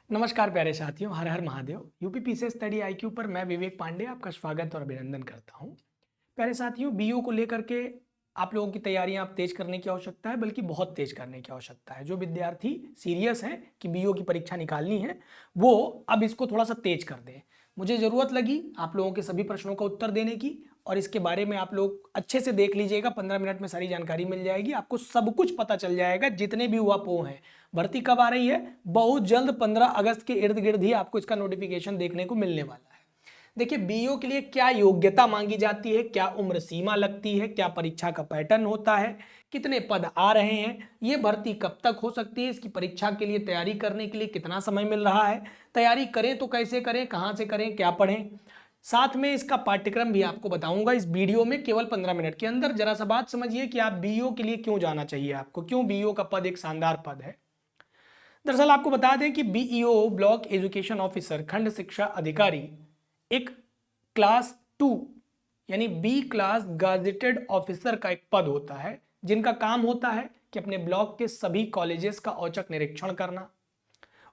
नमस्कार प्यारे साथियों, हर हर Mahadev. UP PCS study IQ पर मैं विवेक पांडे आपका स्वागत और अभिनंदन करता हूं। प्यारे साथियों, बीओ को लेकर के आप लोगों की तैयारियां आप तेज करने की आवश्यकता है, बल्कि बहुत तेज करने की आवश्यकता है। जो विद्यार्थी सीरियस हैं कि बीओ की परीक्षा निकालनी है, वो अब इसको थोड़ा सा तेज कर दें। मुझे ज़रूरत लगी आप लोगों के सभी प्रश्नों का उत्तर देने की, और इसके बारे में आप लोग अच्छे से देख लीजिएगा। 15 मिनट में सारी जानकारी मिल जाएगी, आपको सब कुछ पता चल जाएगा। जितने भी हुआ पो हैं, भर्ती कब आ रही है? बहुत जल्द 15 अगस्त के इर्द गिर्द ही आपको इसका नोटिफिकेशन देखने को मिलने वाला है। देखिए, बीओ के लिए क्या योग्यता मांगी जाती है, क्या उम्र सीमा लगती है, क्या परीक्षा का पैटर्न होता है, कितने पद आ रहे हैं, ये भर्ती कब तक हो सकती है, इसकी परीक्षा के लिए तैयारी करने के लिए कितना समय मिल रहा है, तैयारी करें तो कैसे करें, कहां से करें, क्या पढ़ें, साथ में इसका पाठ्यक्रम भी आपको बताऊंगा इस वीडियो में केवल 15 मिनट के अंदर। जरा सा बात समझिए कि आप बीओ के लिए क्यों जाना चाहिए, आपको क्यों बीओ का पद एक शानदार पद है। दरअसल आपको बता दें कि बीईओ ब्लॉक एजुकेशन ऑफिसर खंड शिक्षा अधिकारी एक क्लास 2 यानी बी क्लास गाजेटेड ऑफिसर का एक पद होता है, जिनका काम होता है कि अपने ब्लॉक के सभी कॉलेजेस का औचक निरीक्षण करना,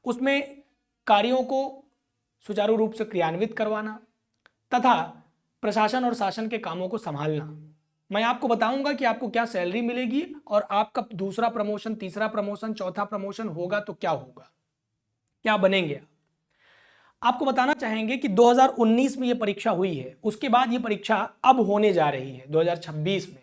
उसमें कार्यों को सुचारू रूप से क्रियान्वित करवाना तथा प्रशासन और शासन के कामों को संभालना। मैं आपको बताऊंगा कि आपको क्या सैलरी मिलेगी और आपका दूसरा प्रमोशन, तीसरा प्रमोशन, चौथा प्रमोशन होगा तो क्या होगा, क्या बनेंगे आप। आपको बताना चाहेंगे कि 2019 में ये परीक्षा हुई है, उसके बाद ये परीक्षा अब होने जा रही है 2026 में।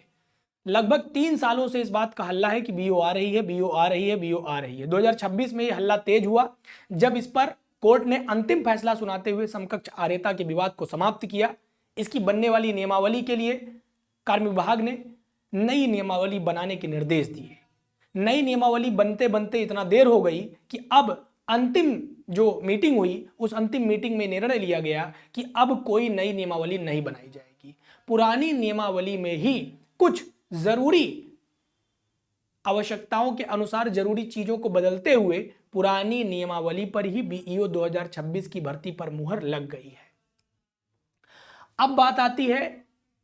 लगभग 3 सालों से इस बात का हल्ला है कि बीओ आ रही है, बीओ आ रही है, बीओ आ रही है। 2026 में ये हल्ला तेज हुआ जब इस पर कोर्ट ने अंतिम फैसला सुनाते हुए समकक्ष आर्यता के विवाद को समाप्त किया। इसकी बनने वाली नियमावली के लिए कार्मिक विभाग ने नई नियमावली बनाने के निर्देश दिए। नई नियमावली बनते बनते इतना देर हो गई कि अब अंतिम जो मीटिंग हुई, उस अंतिम मीटिंग में निर्णय लिया गया कि अब कोई नई नियमावली नहीं बनाई जाएगी। पुरानी नियमावली में ही कुछ जरूरी आवश्यकताओं के अनुसार जरूरी चीजों को बदलते हुए पुरानी नियमावली पर ही बीईओ 2026 की भर्ती पर मुहर लग गई है। अब बात आती है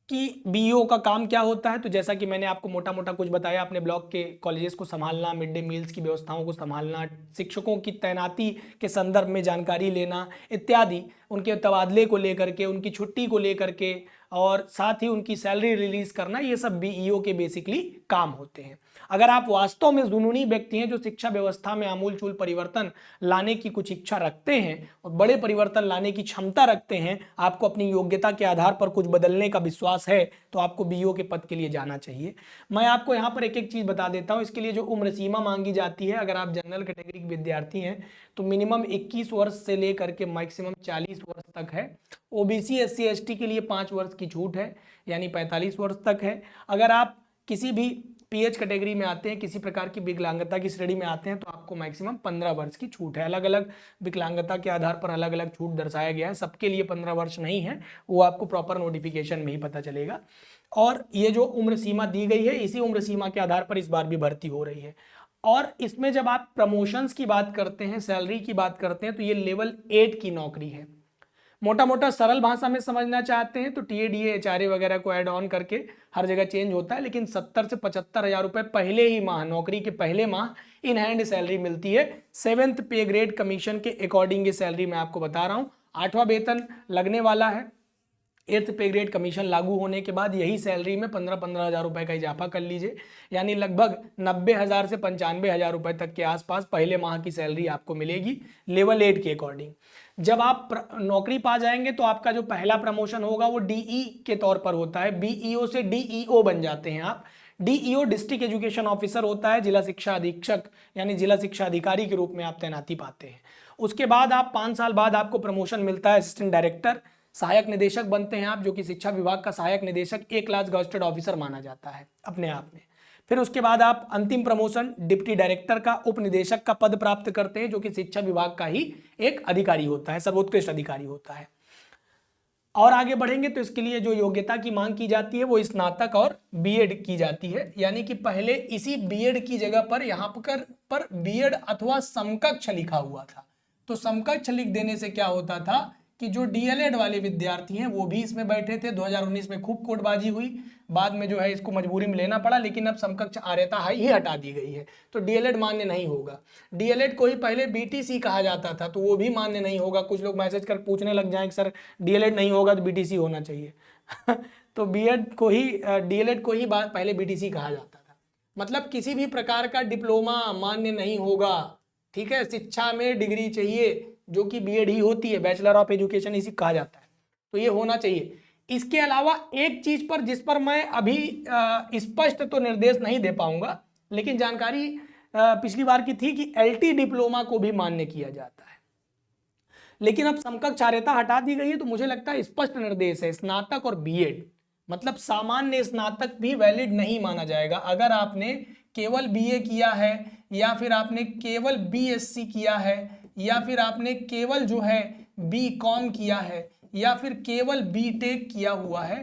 कि बीईओ का काम क्या होता है। तो जैसा कि मैंने आपको मोटा मोटा कुछ बताया, अपने ब्लॉक के कॉलेजेस को संभालना, मिड डे मील्स की व्यवस्थाओं को संभालना, शिक्षकों की तैनाती के संदर्भ में जानकारी लेना इत्यादि, उनके तबादले को लेकर के, उनकी छुट्टी को लेकर के, और साथ ही उनकी सैलरी रिलीज करना, ये सब बीईओ के बेसिकली काम होते हैं। अगर आप वास्तव में जुनूनी व्यक्ति हैं जो शिक्षा व्यवस्था में आमूलचूल परिवर्तन लाने की कुछ इच्छा रखते हैं और बड़े परिवर्तन लाने की क्षमता रखते हैं, आपको अपनी योग्यता के आधार पर कुछ बदलने का विश्वास है, तो आपको बीईओ के पद के लिए जाना चाहिए। मैं आपको यहाँ पर एक एक चीज बता देता हूँ। इसके लिए जो उम्र सीमा मांगी जाती है, अगर आप जनरल कैटेगरी के विद्यार्थी हैं तो मिनिमम 21 वर्ष से लेकर के मैक्सिमम 40 वर्ष तक है। ओबीसी एससी एसटी के लिए 5 वर्ष की छूट है, यानी 45 वर्ष तक है। अगर आप किसी भी पीएच कैटेगरी में आते हैं, किसी प्रकार की विकलांगता की श्रेणी में आते हैं, तो आपको मैक्सिमम 15 वर्ष की छूट है। अलग अलग विकलांगता के आधार पर अलग अलग छूट दर्शाया गया है, सबके लिए 15 वर्ष नहीं है, वो आपको प्रॉपर नोटिफिकेशन में ही पता चलेगा। और ये जो उम्र सीमा दी गई है, इसी उम्र सीमा के आधार पर इस बार भी भर्ती हो रही है। और इसमें जब आप प्रमोशंस की बात करते हैं, सैलरी की बात करते हैं, तो ये लेवल 8 की नौकरी है। मोटा मोटा सरल भाषा में समझना चाहते हैं तो टीएडीए एचआरए वगैरह को ऐड ऑन करके हर जगह चेंज होता है, लेकिन 70 से 75 हजार रुपए पहले ही माह, नौकरी के पहले माह इन हैंड सैलरी मिलती है। 7th पे ग्रेड कमीशन के अकॉर्डिंग ये सैलरी मैं आपको बता रहा हूँ। 8वां वेतन लगने वाला है। 8th पे ग्रेड कमीशन लागू होने के बाद यही सैलरी में 15-15 हजार रुपए का इजाफा कर लीजिए, यानी लगभग 90 हजार से 95 हजार रुपए तक के आसपास पहले माह की सैलरी आपको मिलेगी लेवल 8 के अकॉर्डिंग। जब आप नौकरी पा जाएंगे तो आपका जो पहला प्रमोशन होगा वो डीई के तौर पर होता है। बीईओ से डीईओ बन जाते हैं आप। डीईओ डिस्ट्रिक्ट एजुकेशन ऑफिसर होता है, जिला शिक्षा अधीक्षक यानी जिला शिक्षा अधिकारी के रूप में आप तैनाती पाते हैं। उसके बाद आप 5 साल बाद आपको प्रमोशन मिलता है असिस्टेंट डायरेक्टर, सहायक निदेशक बनते हैं आप, जो कि शिक्षा विभाग का सहायक निदेशक एक क्लास गजेटेड ऑफिसर माना जाता है अपने आप में। फिर उसके बाद आप अंतिम प्रमोशन डिप्टी डायरेक्टर का, उप निदेशक का पद प्राप्त करते हैं, जो कि शिक्षा विभाग का ही एक अधिकारी होता है, सर्वोत्कृष्ट अधिकारी होता है। और आगे बढ़ेंगे तो इसके लिए जो योग्यता की मांग की जाती है वो स्नातक और बीएड की जाती है, यानी कि पहले इसी बीएड की जगह पर यहाँ पर बीएड अथवा समकक्ष लिखा हुआ था। तो समकक्ष लिख देने से क्या होता था कि जो डीएलएड वाले विद्यार्थी हैं वो भी इसमें बैठे थे। 2019 में खूब कोटबाजी हुई, बाद में जो है इसको मजबूरी में लेना पड़ा, लेकिन अब समकक्ष आर्यता ही हटा दी गई है, तो डीएलएड मान्य नहीं होगा। डीएलएड को ही पहले बीटीसी कहा जाता था, तो वो भी मान्य नहीं होगा। कुछ लोग मैसेज कर पूछने लग जाएं कि सर डीएलएड नहीं होगा तो बीटीसी होना चाहिए तो बीएड को ही डीएलएड को ही पहले बीटीसी कहा जाता था। मतलब किसी भी प्रकार का डिप्लोमा मान्य नहीं होगा, ठीक है। शिक्षा में डिग्री चाहिए जो कि बीएड ही होती है, बैचलर ऑफ एजुकेशन इसी कहा जाता है, तो ये होना चाहिए। इसके अलावा एक चीज पर जिस पर मैं अभी स्पष्ट तो निर्देश नहीं दे पाऊंगा, लेकिन जानकारी पिछली बार की थी कि एलटी डिप्लोमा को भी मान्य किया जाता है, लेकिन अब समकक्ष आर्यता हटा दी गई है, तो मुझे लगता है स्पष्ट निर्देश है स्नातक और बीएड, मतलब सामान्य स्नातक भी वैलिड नहीं माना जाएगा। अगर आपने केवल बीए किया है, या फिर आपने केवल बीएससी किया है, या फिर आपने केवल जो है बीकॉम किया है, या फिर केवल बीटेक किया हुआ है,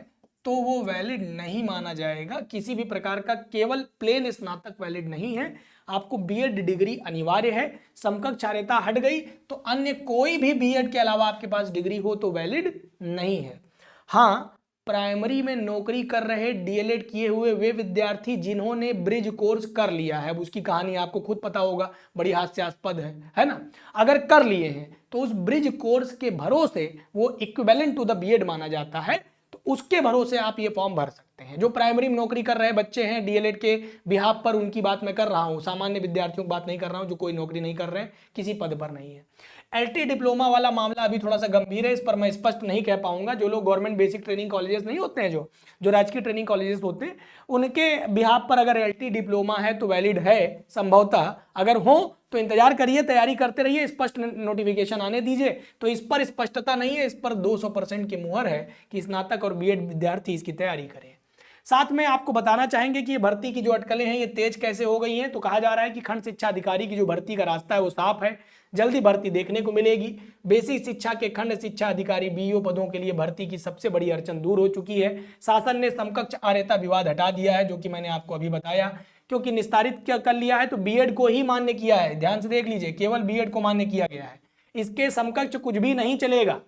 तो वो वैलिड नहीं माना जाएगा। किसी भी प्रकार का केवल प्लेन स्नातक वैलिड नहीं है, आपको बीएड डिग्री अनिवार्य है। समकक्ष आर्यता हट गई तो अन्य कोई भी बीएड के अलावा आपके पास डिग्री हो तो वैलिड नहीं है। हाँ, प्राइमरी में नौकरी कर रहे डीएलएड किए हुए वे विद्यार्थी जिन्होंने ब्रिज कोर्स कर लिया है, उसकी कहानी आपको खुद पता होगा, बड़ी हास्यास्पद है ना। अगर कर लिए हैं तो उस ब्रिज कोर्स के भरोसे वो इक्विवेलेंट टू द बीएड माना जाता है, तो उसके भरोसे आप ये फॉर्म भर सकते हैं। जो प्राइमरी में नौकरी कर रहे बच्चे हैं डीएलएड के बिहाफ पर, उनकी बात मैं कर रहा हूं, सामान्य विद्यार्थियों की बात नहीं कर रहा हूं जो कोई नौकरी नहीं कर रहे हैं, किसी पद पर नहीं है। एलटी डिप्लोमा वाला मामला अभी थोड़ा सा गंभीर है, इस पर मैं स्पष्ट नहीं कह पाऊंगा। जो लोग गवर्नमेंट बेसिक ट्रेनिंग कॉलेजेस नहीं होते हैं, जो राजकीय ट्रेनिंग कॉलेजेस होते हैं, उनके बिहाफ पर अगर एलटी डिप्लोमा है तो वैलिड है संभवतः। अगर हो तो इंतजार करिए, तैयारी करते रहिए, स्पष्ट नोटिफिकेशन आने दीजिए। तो इस पर स्पष्टता नहीं है, इस पर 200% की मुहर है कि स्नातक और बीएड विद्यार्थी इसकी तैयारी करें। साथ में आपको बताना चाहेंगे कि ये भर्ती की जो अटकलें हैं ये तेज कैसे हो गई हैं। तो कहा जा रहा है कि खंड शिक्षा अधिकारी की जो भर्ती का रास्ता है वो साफ है, जल्दी भर्ती देखने को मिलेगी। बेसिक शिक्षा के खंड शिक्षा अधिकारी बीईओ पदों के लिए भर्ती की सबसे बड़ी अड़चन दूर हो चुकी है। शासन ने समकक्ष आर्यता विवाद हटा दिया है, जो कि मैंने आपको अभी बताया, क्योंकि निस्तारित कर लिया है तो बीएड को ही मान्य किया है। ध्यान से देख लीजिए, केवल बीएड को मान्य किया गया है, इसके समकक्ष कुछ भी नहीं चलेगा।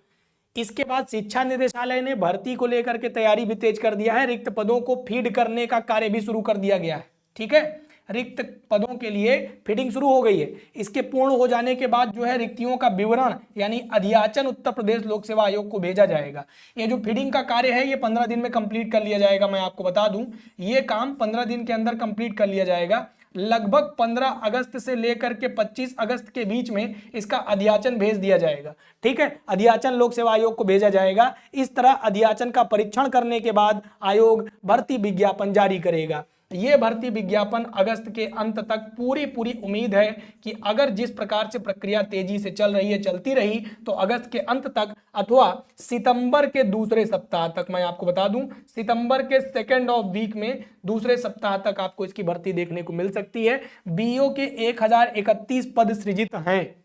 इसके बाद शिक्षा निदेशालय ने भर्ती को लेकर के तैयारी भी तेज कर दिया है, रिक्त पदों को फीड करने का कार्य भी शुरू कर दिया गया है, ठीक है। रिक्त पदों के लिए फीडिंग शुरू हो गई है। इसके पूर्ण हो जाने के बाद जो है रिक्तियों का विवरण यानी अधियाचन उत्तर प्रदेश लोक सेवा आयोग को भेजा जाएगा। ये जो फीडिंग का कार्य है ये 15 दिन में कंप्लीट कर लिया जाएगा। मैं आपको बता दूं, ये काम 15 दिन के अंदर कंप्लीट कर लिया जाएगा। लगभग 15 अगस्त से लेकर के 25 अगस्त के बीच में इसका अधियाचन भेज दिया जाएगा, ठीक है। अधियाचन लोक सेवा आयोग को भेजा जाएगा। इस तरह अधियाचन का परीक्षण करने के बाद आयोग भर्ती विज्ञापन जारी करेगा। ये भर्ती विज्ञापन अगस्त के अंत तक पूरी उम्मीद है कि अगर जिस प्रकार से प्रक्रिया तेजी से चल रही है, चलती रही, तो अगस्त के अंत तक अथवा सितंबर के दूसरे सप्ताह तक, मैं आपको बता दूं सितंबर के सेकेंड ऑफ वीक में दूसरे सप्ताह तक आपको इसकी भर्ती देखने को मिल सकती है। बीईओ के 1031 पद सृजित हैं,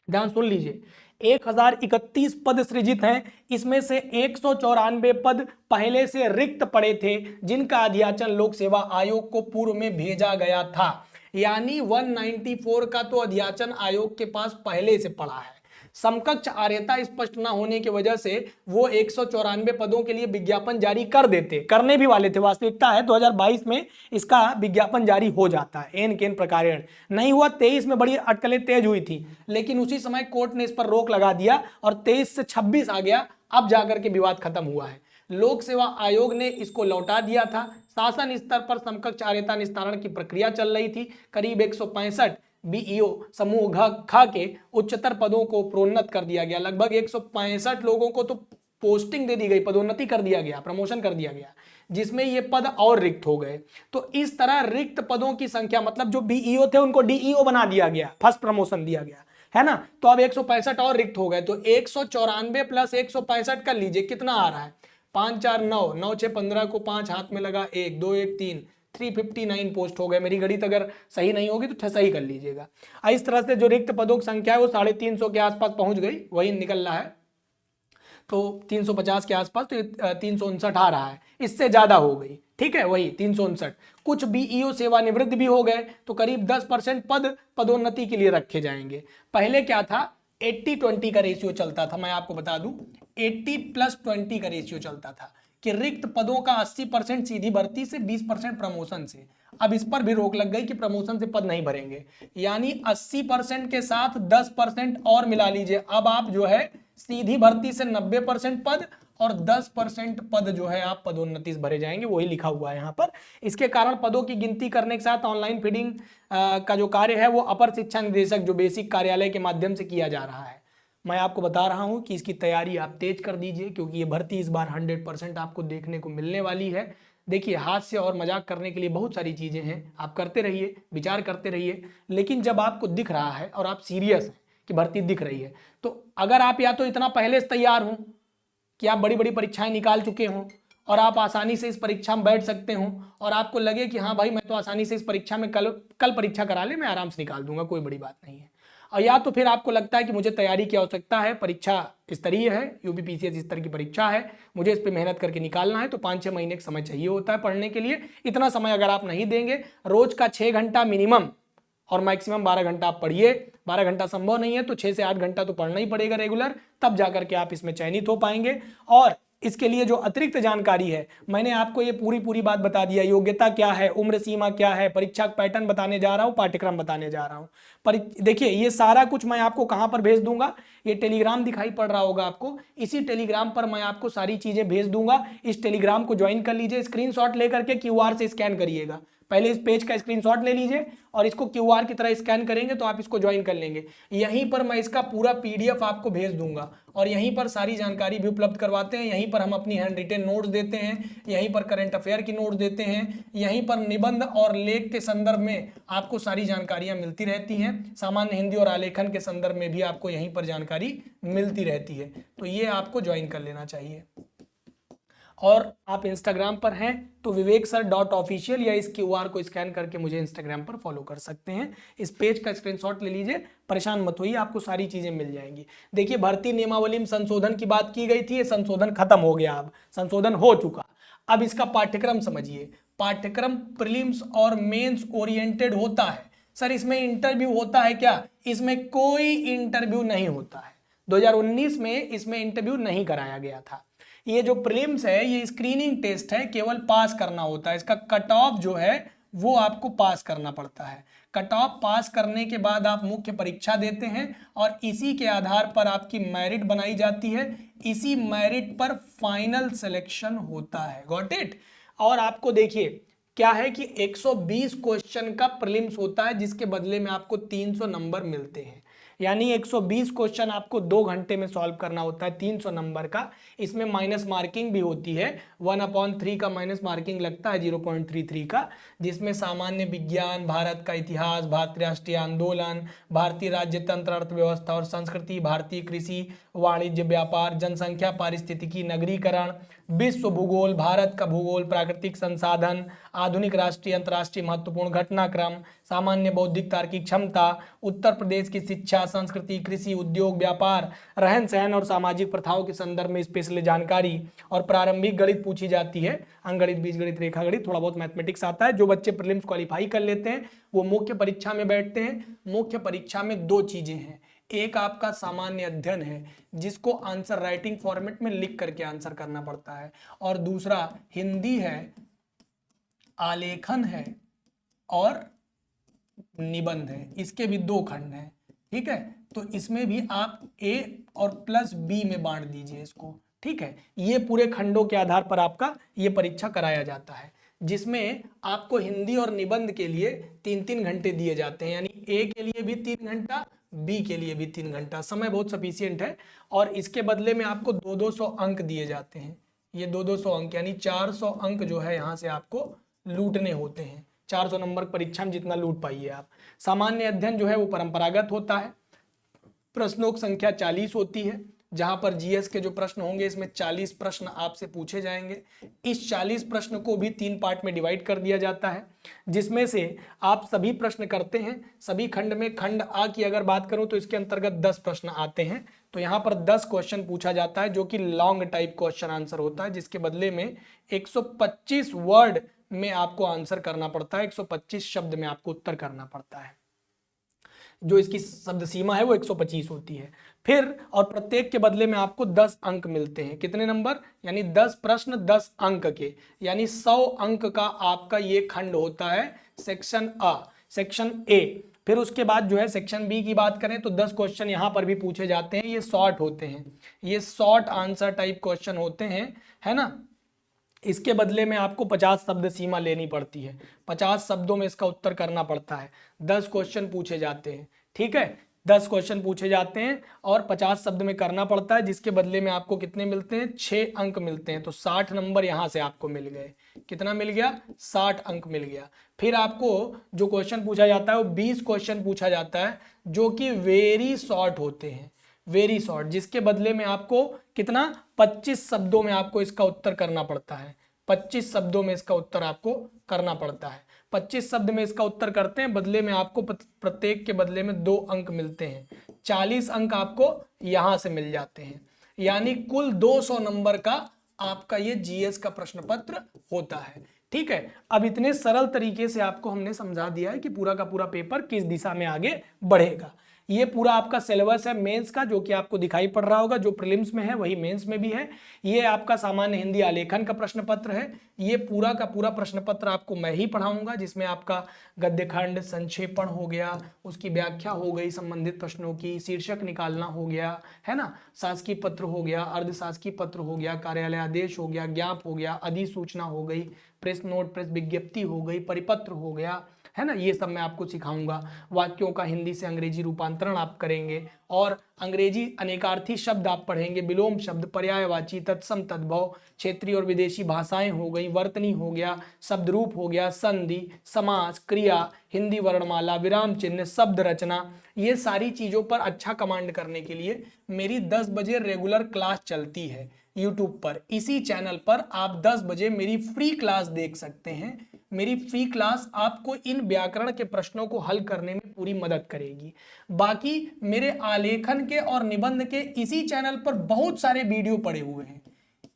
ध्यान सुन लीजिए, 1031 पद सृजित हैं। इसमें से 194 पद पहले से रिक्त पड़े थे, जिनका अधियाचन लोक सेवा आयोग को पूर्व में भेजा गया था। यानी 194 का तो अधियाचन आयोग के पास पहले से पड़ा है। समकक्ष आर्यता स्पष्ट न होने की वजह से वो 194 पदों के लिए विज्ञापन जारी कर देते, करने भी वाले थे। वास्तविकता है 2022 में इसका विज्ञापन जारी हो जाता है, एन केन प्रकारेण नहीं हुआ। 23 में बड़ी अटकलें तेज हुई थी, लेकिन उसी समय कोर्ट ने इस पर रोक लगा दिया और 23 से 26 आ गया, अब जाकर के विवाद खत्म हुआ है। लोक सेवा आयोग ने इसको लौटा दिया था। शासन स्तर पर समकक्ष आर्यता निस्तारण की प्रक्रिया चल रही थी। करीब 165 बीईओ समूह ख के उच्चतर पदों को प्रोन्नत कर दिया गया। लगभग 165 लोगों को तो पोस्टिंग दे दी गई, पदोन्नति कर दिया गया, प्रमोशन कर दिया गया, जिसमें ये पद और रिक्त हो गए। तो इस तरह रिक्त पदों की संख्या, मतलब जो बीईओ थे उनको डीईओ बना दिया गया, फर्स्ट प्रमोशन दिया गया, है ना। तो अब 165 और रिक्त हो गए। तो 194 प्लस 165 कर लीजिए, कितना आ रहा है? 5 4 9 9 6 15 को 5 हाथ में लगा, 1 2 1 3 359 पोस्ट हो गए। मेरी गणित अगर सही नहीं होगी तो सही कर लीजिएगा। इस तरह से जो रिक्त पदों की संख्या है वो 350 के आसपास पहुंच गई, वही निकल रहा है। तो 350 के आसपास, तो 359 आ रहा है, इससे ज्यादा हो गई, ठीक है, वही 359। कुछ बीईओ सेवानिवृत्त भी हो गए, तो करीब 10% पद पदोन्नति के लिए रखे जाएंगे। पहले क्या था 80-20 का रेशियो चलता था, मैं आपको बता दूं 80+20 का रेशियो चलता था कि रिक्त पदों का 80% सीधी भर्ती से, 20% प्रमोशन से। अब इस पर भी रोक लग गई कि प्रमोशन से पद नहीं भरेंगे, यानी 80% के साथ 10% और मिला लीजिए। अब आप जो है सीधी भर्ती से 90% पद और 10% पद जो है आप पदोन्नति से भरे जाएंगे, वही लिखा हुआ है यहाँ पर। इसके कारण पदों की गिनती करने के साथ ऑनलाइन फीडिंग का जो कार्य है वो अपर शिक्षा निदेशक जो बेसिक कार्यालय के माध्यम से किया जा रहा है। मैं आपको बता रहा हूं कि इसकी तैयारी आप तेज कर दीजिए, क्योंकि ये भर्ती इस बार 100% आपको देखने को मिलने वाली है। देखिए, हास्य और मजाक करने के लिए बहुत सारी चीजें हैं, आप करते रहिए, विचार करते रहिए, लेकिन जब आपको दिख रहा है और आप सीरियस हैं कि भर्ती दिख रही है, तो अगर आप या तो इतना पहले से तैयार हों कि आप बड़ी बड़ी परीक्षाएं निकाल चुके हों और आप आसानी से इस परीक्षा में बैठ सकते हों, और आपको लगे कि हाँ भाई मैं तो आसानी से इस परीक्षा में कल परीक्षा करा ले, मैं आराम से निकाल दूंगा, कोई बड़ी बात नहीं है। और या तो फिर आपको लगता है कि मुझे तैयारी की आवश्यकता है, परीक्षा स्तरीय है, यूपी पीसीएस स्तर की परीक्षा है, मुझे इस पर मेहनत करके निकालना है, तो 5-6 महीने का समय चाहिए होता है पढ़ने के लिए। इतना समय अगर आप नहीं देंगे, रोज का 6 घंटा मिनिमम और मैक्सिमम 12 घंटा आप पढ़िए। 12 घंटा संभव नहीं है तो 6 से 8 घंटा तो पढ़ना ही पड़ेगा रेगुलर, तब जाकर के आप इसमें चयनित हो पाएंगे। और इसके लिए जो अतिरिक्त जानकारी है, मैंने आपको ये पूरी बात बता दिया, योग्यता क्या है, उम्र सीमा क्या है, परीक्षा पैटर्न बताने जा रहा हूँ, पाठ्यक्रम बताने जा रहा हूँ। पर देखिए, ये सारा कुछ मैं आपको कहाँ पर भेज दूंगा, ये टेलीग्राम दिखाई पड़ रहा होगा आपको, इसी टेलीग्राम पर मैं आपको सारी चीजें भेज दूंगा। इस टेलीग्राम को ज्वाइन कर लीजिए, स्क्रीनशॉट लेकर के QR से स्कैन करिएगा। पहले इस पेज का स्क्रीनशॉट ले लीजिए और इसको QR की तरह स्कैन करेंगे तो आप इसको ज्वाइन कर लेंगे। यहीं पर मैं इसका पूरा PDF आपको भेज दूंगा और यहीं पर सारी जानकारी भी उपलब्ध करवाते हैं। यहीं पर हम अपनी हैंड रिटेन नोट्स देते हैं, यहीं पर करंट अफेयर की नोट्स देते हैं, यहीं पर निबंध और लेख के संदर्भ में आपको सारी जानकारियां मिलती रहती हैं। सामान्य हिंदी और आलेखन के संदर्भ में भी आपको यहीं पर जानकारी मिलती रहती है, तो ये आपको ज्वाइन कर लेना चाहिए। और आप इंस्टाग्राम पर हैं तो viveksir.official या इस QR को स्कैन करके मुझे इंस्टाग्राम पर फॉलो कर सकते हैं। इस पेज का स्क्रीनशॉट ले लीजिए, परेशान मत होइए, आपको सारी चीजें मिल जाएंगी। देखिए, भर्ती नियमावली में संशोधन की बात की गई थी, ये संशोधन खत्म हो गया, अब संशोधन हो चुका। अब इसका पाठ्यक्रम समझिए। पाठ्यक्रम प्रीलिम्स और मेंस ओरिएंटेड होता है। सर इसमें इंटरव्यू होता है क्या? इसमें कोई इंटरव्यू नहीं होता है। 2019 में इसमें इंटरव्यू नहीं कराया गया था। ये जो प्रीलिम्स है ये स्क्रीनिंग टेस्ट है, केवल पास करना होता है। इसका कट ऑफ जो है वो आपको पास करना पड़ता है। कट ऑफ पास करने के बाद आप मुख्य परीक्षा देते हैं और इसी के आधार पर आपकी मेरिट बनाई जाती है। इसी मेरिट पर फाइनल सिलेक्शन होता है। Got it? और आपको देखिए क्या है कि 120 क्वेश्चन का प्रीलिम्स होता है, जिसके बदले में आपको 300 नंबर मिलते हैं। यानी 120 क्वेश्चन आपको 2 घंटे में सॉल्व करना होता है, 300 नंबर का। इसमें माइनस मार्किंग भी होती है, 1/3 का माइनस मार्किंग लगता है 0.33 का, जिसमें सामान्य विज्ञान, भारत का इतिहास, भारतीय राष्ट्रीय आंदोलन, भारतीय राज्य तंत्र, अर्थव्यवस्था और संस्कृति, भारतीय कृषि, वाणिज्य, व्यापार, जनसंख्या, पारिस्थितिकी, नगरीकरण, विश्व भूगोल, भारत का भूगोल, प्राकृतिक संसाधन, आधुनिक राष्ट्रीय अंतर्राष्ट्रीय महत्वपूर्ण घटनाक्रम, सामान्य बौद्धिक तार्किक क्षमता, उत्तर प्रदेश की शिक्षा, संस्कृति, कृषि, उद्योग, व्यापार, रहन सहन और सामाजिक प्रथाओं के संदर्भ में स्पेशल जानकारी, और प्रारंभिक गणित पूछी जाती है, अंकगणित, बीजगणित, रेखा गणित, थोड़ा बहुत मैथमेटिक्स आता है। जो बच्चे प्रीलिम्स क्वालिफाई कर लेते हैं वो मुख्य परीक्षा में बैठते हैं। मुख्य परीक्षा में 2 चीजें हैं, एक आपका सामान्य अध्ययन है जिसको आंसर राइटिंग फॉर्मेट में लिख करके आंसर करना पड़ता है, और दूसरा हिंदी है, आलेखन है और निबंध है। इसके भी 2 खंड हैं, ठीक है? तो इसमें भी आप A और +B में बांट दीजिए इसको, ठीक है? ये पूरे खंडों के आधार पर आपका ये परीक्षा कराया जाता है, जिसमें आपको हिंदी और निबंध के लिए 3-3 घंटे दिए जाते हैं। यानी A के लिए भी 3 घंटा, B के लिए भी 3 घंटा। समय बहुत सफिशियंट है। और इसके बदले में आपको 200-200 अंक दिए जाते हैं। ये 200-200 अंक यानी 400 अंक जो है यहाँ से आपको लूटने होते हैं। 400 नंबर परीक्षा में जितना लूट पाइए आप। सामान्य अध्ययन जो है वो परंपरागत होता है। प्रश्नों की संख्या 40 होती है, जहां पर जीएस के जो प्रश्न होंगे इसमें 40 प्रश्न आपसे पूछे जाएंगे। इस 40 प्रश्न को भी 3 पार्ट में डिवाइड कर दिया जाता है, जिसमें से आप सभी प्रश्न करते हैं। सभी खंड में, खंड आ की अगर बात करूं तो इसके अंतर्गत 10 प्रश्न आते हैं। तो यहाँ पर 10 क्वेश्चन पूछा जाता है, जो कि लॉन्ग टाइप क्वेश्चन आंसर होता है, जिसके बदले में 125 वर्ड में आपको आंसर करना पड़ता है, 125 शब्द में आपको उत्तर करना पड़ता है। जो इसकी शब्द सीमा है वो 125 होती है। फिर और प्रत्येक के बदले में आपको 10 अंक मिलते हैं। कितने नंबर? यानी 10 प्रश्न 10 अंक के, यानी 100 अंक का आपका ये खंड होता है सेक्शन अ, सेक्शन ए। फिर उसके बाद जो है सेक्शन बी की बात करें तो 10 क्वेश्चन यहाँ पर भी पूछे जाते हैं, ये शॉर्ट होते हैं, ये शॉर्ट आंसर टाइप क्वेश्चन होते हैं, है ना। इसके बदले में आपको 50 शब्द सीमा लेनी पड़ती है, 50 शब्दों में इसका उत्तर करना पड़ता है। 10 क्वेश्चन पूछे जाते हैं, ठीक है, 10 क्वेश्चन पूछे जाते हैं और 50 शब्द में करना पड़ता है, जिसके बदले में आपको कितने मिलते हैं? 6 अंक मिलते हैं। तो 60 नंबर यहां से आपको मिल गए। कितना मिल गया? 60 अंक मिल गया। फिर आपको जो क्वेश्चन पूछा जाता है वो 20 क्वेश्चन पूछा जाता है, जो कि वेरी शॉर्ट होते हैं, वेरी शॉर्ट, जिसके बदले में आपको कितना? 25 शब्दों में आपको इसका उत्तर करना पड़ता है। 25 शब्दों में इसका उत्तर आपको करना पड़ता है। 25 शब्द में इसका उत्तर करते हैं, बदले में आपको प्रत्येक के बदले में 2 अंक मिलते हैं। 40 अंक आपको यहां से मिल जाते हैं, यानी कुल 200 नंबर का आपका ये जीएस का प्रश्न पत्र होता है। ठीक है, अब इतने सरल तरीके से आपको हमने समझा दिया है कि पूरा का पूरा पेपर किस दिशा में आगे बढ़ेगा। ये पूरा आपका सिलेबस है मेंस का, जो कि आपको दिखाई पड़ रहा होगा, जो प्रीलिम्स में है वही मेंस में भी है। ये आपका सामान्य हिंदी आलेखन का प्रश्न पत्र है। ये पूरा का पूरा प्रश्न पत्र आपको मैं ही पढ़ाऊंगा, जिसमें आपका गद्यखंड, संक्षेपण हो गया, उसकी व्याख्या हो गई, संबंधित प्रश्नों की, शीर्षक निकालना हो गया, है ना, शासकीय पत्र हो गया, अर्धशासकीय पत्र हो गया, कार्यालय आदेश हो गया, ज्ञाप हो गया, अधिसूचना हो गई, प्रेस नोट, प्रेस विज्ञप्ति हो गई, परिपत्र हो गया, है ना, ये सब मैं आपको सिखाऊंगा। वाक्यों का हिंदी से अंग्रेजी रूपांतरण आप करेंगे और अंग्रेजी अनेकार्थी शब्द आप पढ़ेंगे, विलोम शब्द, पर्यायवाची, तत्सम, तद्भव, क्षेत्रीय और विदेशी भाषाएं हो गई, वर्तनी हो गया, शब्द रूप हो गया, संधि, समास, क्रिया, हिंदी वर्णमाला, विराम चिन्ह, शब्द रचना, ये सारी चीजों पर अच्छा कमांड करने के लिए मेरी 10 बजे रेगुलर क्लास चलती है यूट्यूब पर। इसी चैनल पर आप 10 बजे मेरी फ्री क्लास देख सकते हैं। मेरी फ्री क्लास आपको इन व्याकरण के प्रश्नों को हल करने में पूरी मदद करेगी। बाकी मेरे आलेखन के और निबंध के इसी चैनल पर बहुत सारे वीडियो पड़े हुए हैं,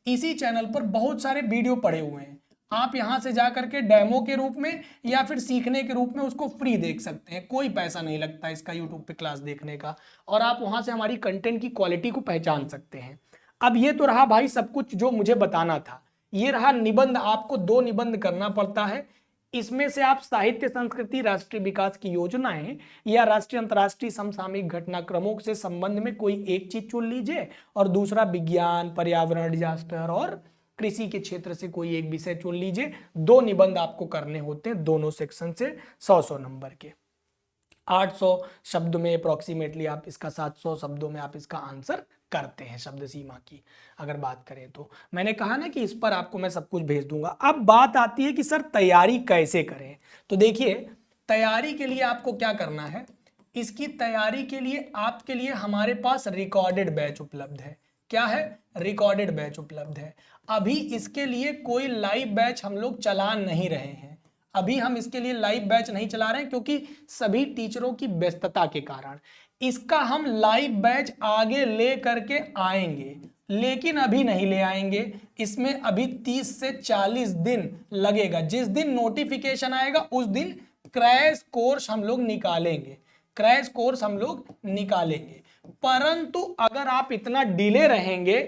इसी चैनल पर बहुत सारे वीडियो पड़े हुए हैं। आप यहां से जाकर के डेमो के रूप में या फिर सीखने के रूप में उसको फ्री देख सकते हैं, कोई पैसा नहीं लगता इसका यूट्यूब पे क्लास देखने का, और आप वहां से हमारी कंटेंट की क्वालिटी को पहचान सकते हैं। अब ये तो रहा भाई सब कुछ जो मुझे बताना था। ये रहा निबंध, आपको 2 निबंध करना पड़ता है। इसमें से आप साहित्य, संस्कृति, राष्ट्रीय विकास की योजनाएं या राष्ट्रीय अंतर्राष्ट्रीय समसामयिक घटनाक्रमों से संबंध में कोई एक चीज चुन लीजिए, और दूसरा विज्ञान, पर्यावरण, डिजास्टर और कृषि के क्षेत्र से कोई एक विषय चुन लीजिए। 2 निबंध आपको करने होते हैं दोनों सेक्शन से 100-100 नंबर के। 800 शब्द में अप्रोक्सीमेटली आप इसका, 700 शब्दों में आप इसका आंसर करते हैं शब्द सीमा की अगर बात करें तो। मैंने कहा ना कि इस पर आपको मैं सब कुछ भेज दूंगा। अब बात आती है कि सर तैयारी कैसे करें। तो देखिए, तैयारी के लिए आपको क्या करना है, इसकी तैयारी के लिए आपके लिए हमारे पास रिकॉर्डेड बैच उपलब्ध है। क्या है? रिकॉर्डेड बैच उपलब्ध है। अभी इसके लिए कोई लाइव बैच हम लोग चला नहीं रहे हैं, अभी हम इसके लिए लाइव बैच नहीं चला रहे हैं, क्योंकि सभी टीचरों की व्यस्तता के कारण। इसका हम लाइव बैच आगे ले करके आएंगे, लेकिन अभी नहीं ले आएंगे। इसमें अभी 30 से 40 दिन लगेगा। जिस दिन नोटिफिकेशन आएगा उस दिन क्रैश कोर्स हम लोग निकालेंगे, क्रैश कोर्स हम लोग निकालेंगे। परंतु अगर आप इतना डिले रहेंगे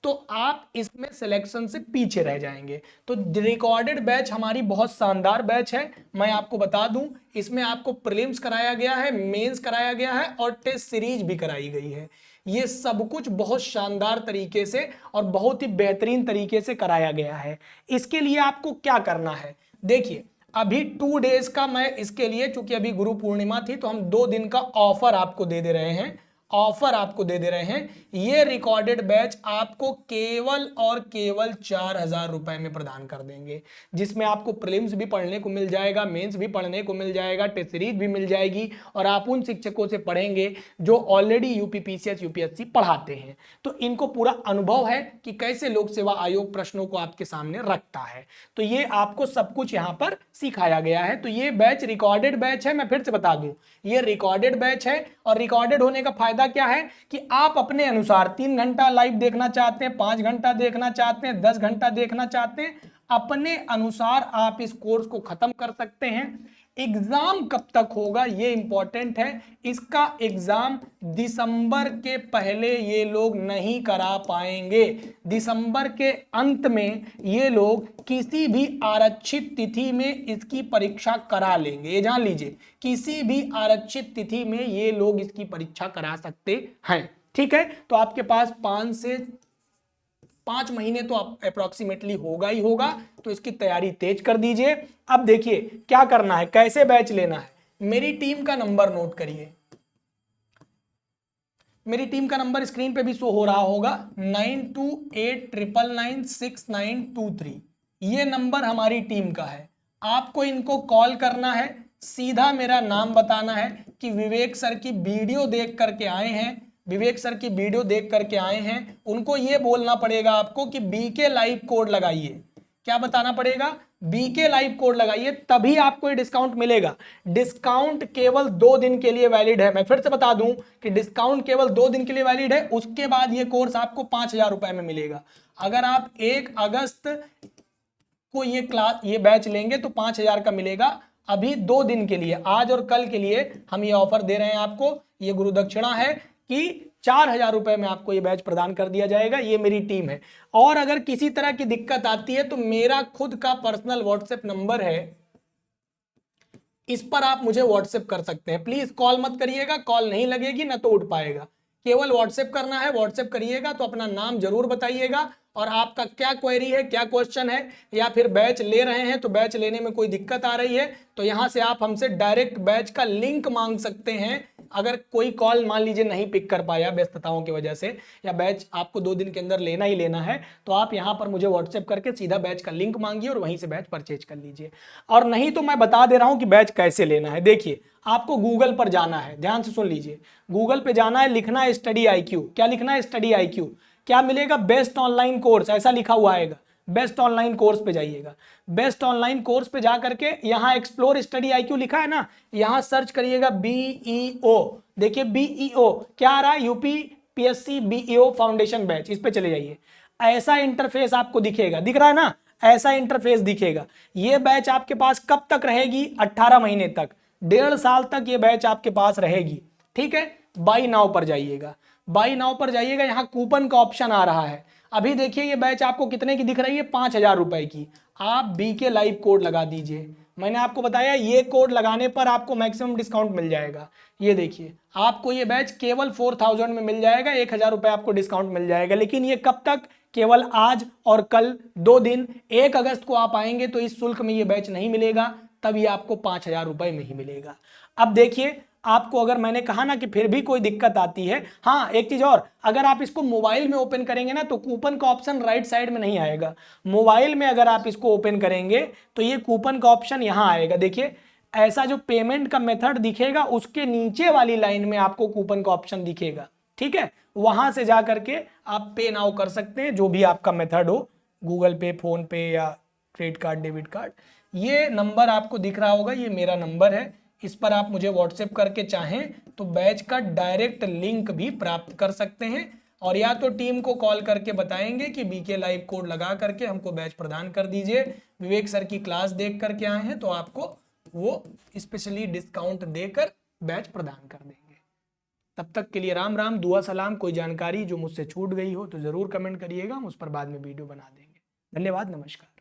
तो आप इसमें सिलेक्शन से पीछे रह जाएंगे। तो रिकॉर्डेड बैच हमारी बहुत शानदार बैच है। मैं आपको बता दूं, इसमें आपको प्रीलिम्स कराया गया है, मेंस कराया गया है और टेस्ट सीरीज भी कराई गई है। ये सब कुछ बहुत शानदार तरीके से और बहुत ही बेहतरीन तरीके से कराया गया है। इसके लिए आपको क्या करना है, देखिए, अभी 2 डेज का मैं इसके लिए, चूंकि अभी गुरु पूर्णिमा थी तो हम 2 दिन का ऑफर आपको दे रहे हैं, ऑफर आपको दे रहे हैं। ये रिकॉर्डेड बैच आपको केवल और केवल 4000 रुपए में प्रदान कर देंगे, जिसमें आपको प्रीलिम्स भी पढ़ने को मिल जाएगा, मेंस भी पढ़ने को मिल जाएगा, टेस्ट सीरीज भी मिल जाएगी, और आप उन शिक्षकों से पढ़ेंगे जो ऑलरेडी यूपीपीसीएस, यूपीएससी पढ़ाते हैं। तो इनको पूरा अनुभव है कि कैसे लोक सेवा आयोग प्रश्नों को आपके सामने रखता है। तो ये आपको सब कुछ यहाँ पर सिखाया गया है। तो ये बैच रिकॉर्डेड बैच है। मैं फिर से बता दूं, ये रिकॉर्डेड बैच है, और रिकॉर्डेड होने का फायदा क्या है कि आप अपने अनुसार 3 घंटा लाइव देखना चाहते हैं, 5 घंटा देखना चाहते हैं, 10 घंटा देखना चाहते हैं, अपने अनुसार आप इस कोर्स को खत्म कर सकते हैं। एग्जाम कब तक होगा ये इंपॉर्टेंट है। इसका एग्जाम दिसंबर के पहले ये लोग नहीं करा पाएंगे। दिसंबर के अंत में ये लोग किसी भी आरक्षित तिथि में इसकी परीक्षा करा लेंगे, ये जान लीजिए, किसी भी आरक्षित तिथि में ये लोग इसकी परीक्षा करा सकते हैं। ठीक है, तो आपके पास 5 महीने तो अप्रोक्सीमेटली होगा ही होगा, तो इसकी तैयारी तेज कर दीजिए। अब देखिए क्या करना है, कैसे बैच लेना है। मेरी टीम का नंबर नोट करिए, मेरी टीम का नंबर स्क्रीन पे भी शो हो रहा होगा, 9289996923। ये नंबर हमारी टीम का है। आपको इनको कॉल करना है, सीधा मेरा नाम बताना है कि विवेक सर की वीडियो देख करके आए हैं, विवेक सर की वीडियो देख करके आए हैं। उनको ये बोलना पड़ेगा आपको कि बीके लाइव कोड लगाइए। क्या बताना पड़ेगा? बीके लाइव कोड लगाइए, तभी आपको ये डिस्काउंट मिलेगा। डिस्काउंट केवल 2 दिन के लिए वैलिड है। मैं फिर से बता दूं कि डिस्काउंट केवल 2 दिन के लिए वैलिड है, उसके बाद ये कोर्स आपको 5000 रुपए में मिलेगा। अगर आप 1 अगस्त को ये बैच लेंगे तो 5000 का मिलेगा। अभी 2 दिन के लिए, आज और कल के लिए हम ये ऑफर दे रहे हैं आपको। ये गुरु दक्षिणा है कि 4000 रुपए में आपको ये बैच प्रदान कर दिया जाएगा। ये मेरी टीम है। और अगर किसी तरह की दिक्कत आती है तो मेरा खुद का पर्सनल व्हाट्सएप नंबर है, इस पर आप मुझे व्हाट्सएप कर सकते हैं। प्लीज कॉल मत करिएगा, कॉल नहीं लगेगी ना तो उठ पाएगा। केवल व्हाट्सएप करना है। व्हाट्सएप करिएगा तो अपना नाम जरूर बताइएगा और आपका क्या क्वेरी है, क्या क्वेश्चन है, या फिर बैच ले रहे हैं तो बैच लेने में कोई दिक्कत आ रही है तो यहां से आप हमसे डायरेक्ट बैच का लिंक मांग सकते हैं। अगर कोई कॉल मान लीजिए नहीं पिक कर पाया व्यस्तताओं की वजह से, या बैच आपको 2 दिन के अंदर लेना ही लेना है, तो आप यहां पर मुझे व्हाट्सएप करके सीधा बैच का लिंक मांगिए और वहीं से बैच परचेज कर लीजिए। और नहीं तो मैं बता दे रहा हूं कि बैच कैसे लेना है। देखिए, आपको गूगल पर जाना है, ध्यान से सुन लीजिए। गूगल पे जाना है, लिखना है स्टडी IQ। क्या लिखना है? Study IQ। क्या मिलेगा? बेस्ट ऑनलाइन कोर्स, ऐसा लिखा हुआ आएगा। बेस्ट ऑनलाइन कोर्स पे जाइएगा। बेस्ट ऑनलाइन कोर्स पे जा करके यहां एक्सप्लोर स्टडी IQ लिखा है ना, यहां सर्च करिएगा BEO। देखिए BEO क्या आ रहा है? UPPSC BEO foundation batch. इस पे चले जाइए। ऐसा इंटरफेस आपको दिखेगा, दिख रहा है ना? ऐसा इंटरफेस दिखेगा। ये बैच आपके पास कब तक रहेगी? 18 महीने तक, 1.5 साल तक ये बैच आपके पास रहेगी। ठीक है, बाई नाउ पर जाइएगा। बाई नाउ पर जाइएगा, यहाँ कूपन का ऑप्शन आ रहा है। अभी देखिए ये बैच आपको कितने की दिख रही है? 5000 रुपए की। आप बीके लाइव कोड लगा दीजिए। मैंने आपको बताया ये कोड लगाने पर आपको मैक्सिमम डिस्काउंट मिल जाएगा। ये देखिए, आपको ये बैच केवल 4000 में मिल जाएगा। 1000 रुपए आपको डिस्काउंट मिल जाएगा। लेकिन ये कब तक? केवल आज और कल, 2 दिन। 1 अगस्त को आप आएंगे तो इस शुल्क में ये बैच नहीं मिलेगा, तब ये आपको 5000 रुपए में ही मिलेगा। अब देखिए, आपको अगर मैंने कहा ना कि फिर भी कोई दिक्कत आती है, हाँ एक चीज और, अगर आप इसको मोबाइल में ओपन करेंगे ना तो कूपन का ऑप्शन राइट साइड में नहीं आएगा। मोबाइल में अगर आप इसको ओपन करेंगे तो ये कूपन का ऑप्शन यहां आएगा। देखिए, ऐसा जो पेमेंट का मेथड दिखेगा उसके नीचे वाली लाइन में आपको कूपन का ऑप्शन दिखेगा। ठीक है, वहां से जा करके आप पे नाउ कर सकते हैं, जो भी आपका मेथड हो, गूगल पे, फोन पे या क्रेडिट कार्ड, डेबिट कार्ड। ये नंबर आपको दिख रहा होगा, ये मेरा नंबर है। इस पर आप मुझे व्हाट्सएप करके चाहें तो बैच का डायरेक्ट लिंक भी प्राप्त कर सकते हैं, और या तो टीम को कॉल करके बताएंगे कि बीके लाइव कोड लगा करके हमको बैच प्रदान कर दीजिए। विवेक सर की क्लास देख करके आए हैं तो आपको वो स्पेशली डिस्काउंट देकर बैच प्रदान कर देंगे। तब तक के लिए राम राम, दुआ सलाम। कोई जानकारी जो मुझसे छूट गई हो तो जरूर कमेंट करिएगा, हम उस पर बाद में वीडियो बना देंगे। धन्यवाद, नमस्कार।